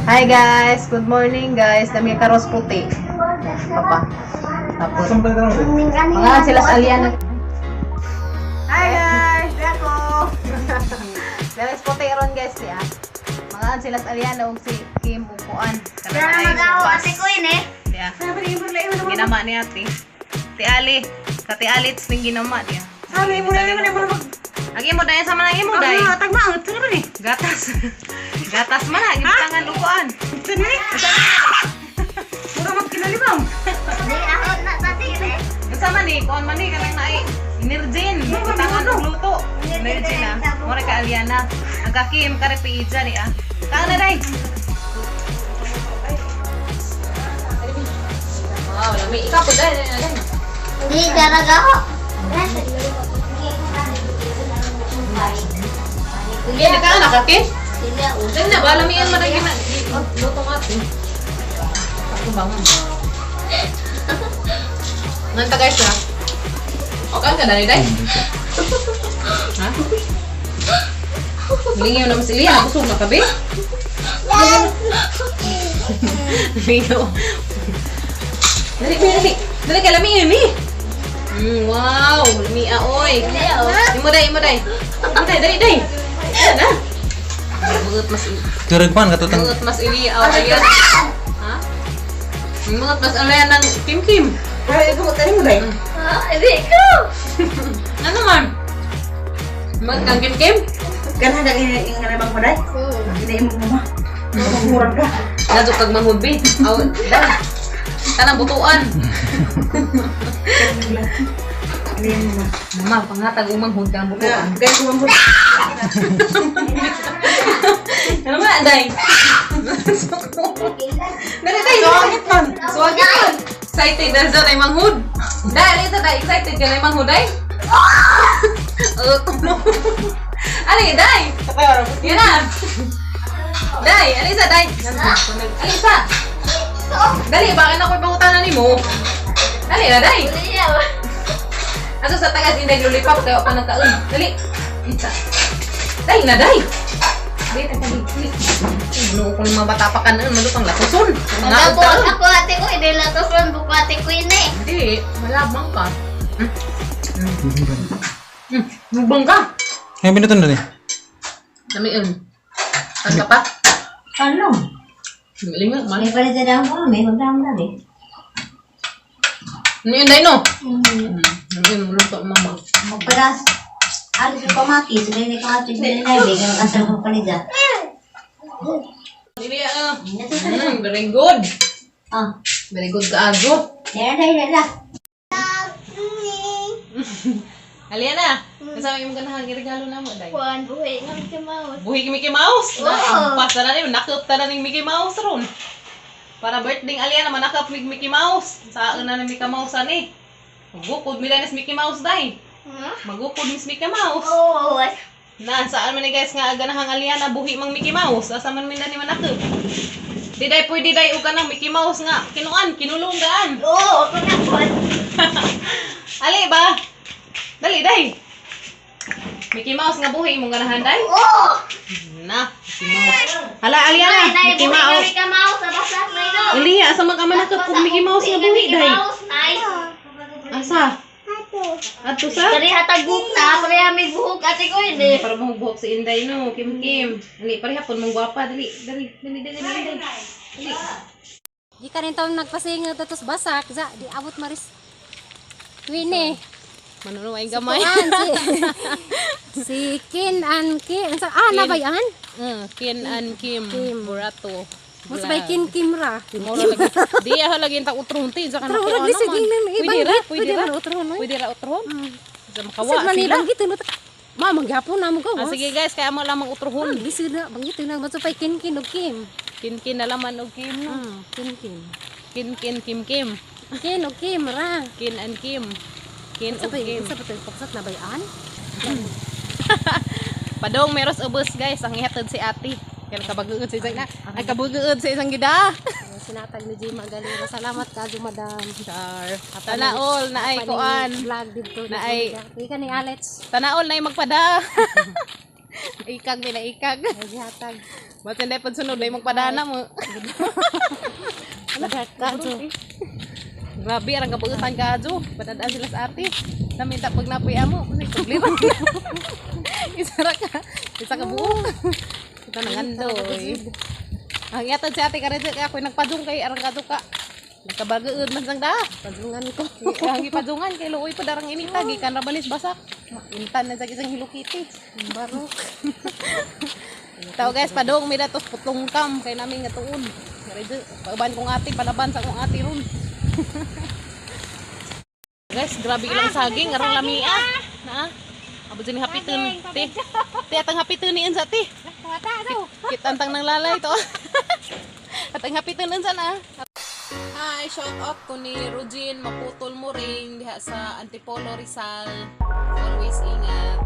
Hi guys, good morning guys. Dami karos puti. Papa. Tapos mga sila sa Aliana. Hi guys, ako. Dami puti ron guys ya. Mga sila sa Aliana ug si Kim upuan. Kaya magawa ate ko ini. Ya. Ginama ni ate. Ti Ali, kati Alitz ning ginama dia. Sabi mo na. Agi mo dayon sa manang imo day. Tag maot sa ni. Gatas. Gatas man ha, gitangan upuan. Sini. Mura mag kinalibang. Di ako na tati ni. Sama ni, kuan man ni kanang naay Nirjin, gitangan og luto. Nirjin ah. Mo ka Aliana. Ang kakim kare pizza ni ah. Kaon na day. Wow, lami ikaw pud day. Di daraga ho. Sige, naka na kakim. Sila Dali na ba lamian man ang gina. Luto nga ti. Ako bangon. Nanta guys ah. Okay ka dali day. Ha? Lingaw na masili, busog na kabe. Lingaw. Dali ka lamian ni. Wow, lamia oy. Imo day. Dali. Ayan na. Mungut mas Turagpan katutang mungut mas ili ayan. Ha? Mungut mas alayan ng Kim. Ay, ito mo tani mo dai. Hindi ko. Ano man? Mungut kang Kim? Kana na yung nalibang mo dai. Hindi mo mo. Murang ka. Nadto kag manghudbi. Aw, dai. Kanang butuan. Hindi mo. Mama, pangatag umang hud kang butuan. Kaya ko mo. Ano ba, day? Dali, day. Swagit man. Excited na sa na manghud. Dali, ito, day. Excited ka na manghud, day? Ali, day. Yan na. Day, alisa, day. Alisa. Dali, bakit ako'y pangutanan ni mo? Dali na, day. Aso sa tagas, hindi lulipap, kaya pa nagkaun. Dali. Isa. Dali na, day. Dali, dali. Ano ko ng mga bata pa ka na, malutang latuson. Ako ate ko, hindi latuson. Buko ate ko ini. Hindi, malabang ka. Lubang ka. Ngayon pinuton doon eh. Dami yun. Saan ka pa? Ano? Lingat, man. May pala sa dahon ko, may magdahon na rin. Ano yun, day, no? Ano yun, maluto, mama. Magparas. Ano sa pamati? Sila yung kamati sa nilay. Ganun kasal ko palida. Hindi, very good. Ah. Very good ka, ago. Dala. Aliana, kasama yung ganahang regalo na mo, day. Kuan, buhay ng Mickey Mouse. Buhi kay Mickey Mouse. Oo. Pas na rin, nakap na rin Mickey Mouse ron. Para birthday Aliana, manakap mig Mickey Mouse. Saan na Mickey Mouse ani? Magukod mi danis Mickey Mouse day. Magukod mis Mickey Mouse. Oo. Na saan man ni guys nga ganahang Aliana buhi mang Mickey Mouse. Asa man minani manakap. Di day pwede day og kanang Mickey Mouse nga kinuan, kinulungan. Oo, kunakon. Ali ba? Dali day. Mickey Mouse nga buhi mong ganahan day. Oo. Na, Mickey Mouse. Hala Aliana, Mickey Mouse. Mickey Mouse sa basat na ino. Uli, asa magkamanakap og Mickey Mouse nga buhi day. Asa? Ato sa? Kari hataguk na, pareha may buhok ate ko hindi. Para mo buhok si Inday no, Kim. Ali, pareha pon mong gwapa, dali. Dali. Di ka rin taon nagpasingot at tos basak, di abot maris. Wini. Manuno ay gamay. Si Kin and Kim. Nabayan? Kin and Kim. Burato. Mas bay Kin Kimra. Moro lagi. Di aha lagi ta utrunti sa kanang Pero lagi sige nang ibang Pwede ra. utron. Pwede ra utron. Sa makawa Kasi sila. manibang gitu no. Ma manggapon na mo gawas. Sige guys, kaya mo lamang utrohon. Bisi na bangito na masupay Kin Kin og Kim. Kin na laman og Kim no. Kin Kin. Kim. Kin og Kim ra. Kin and Kim. Kin og Kim. Sa patay paksat na bayan. Padong meros ubos guys, ang ihatod si ate. Kaya kabaguod sa isang ay kabaguod sa isang gida. Sinatag ni Jima Galera. Salamat ka, Madam. Char. Tanaol na ay kuan. Vlog dito. Na ay Ika ni Alex. tanaol na ay magpada. Ikag may naikag. Ay hatag. Ba't hindi pagsunod na yung magpadana mo? Ka jo. Grabe, arang kapuutan ka, Jo. Padadaan sila sa ate. Naminta pag napuya mo. Kasi tugliran. Isa ka buo. Ito na gandoy. Ang yatad si ate ka rin, kaya ako'y nagpadung kay arang kato ka. Nagkabagaod man sang da. Padungan ko. Ang ipadungan kay Luoy pa darang inita. Gikan rabalis basak. Intan na sa isang Hello Kitty. Barok. Tao guys, padong may datos putlong kam kay namin nga tuon. Pauban kong ate, palaban sa kong ate ron. Guys, grabe ilang saging, arang lamia. Na? Abo dyan hapitin. Ti, atang hapitin niyan sa ti. Wata daw. Kitantang ng lalay to. Atang hapitin nun sana. Hi, shout out ko ni Rugin Maputol mo ring diha sa Antipolo Rizal. Always ingat.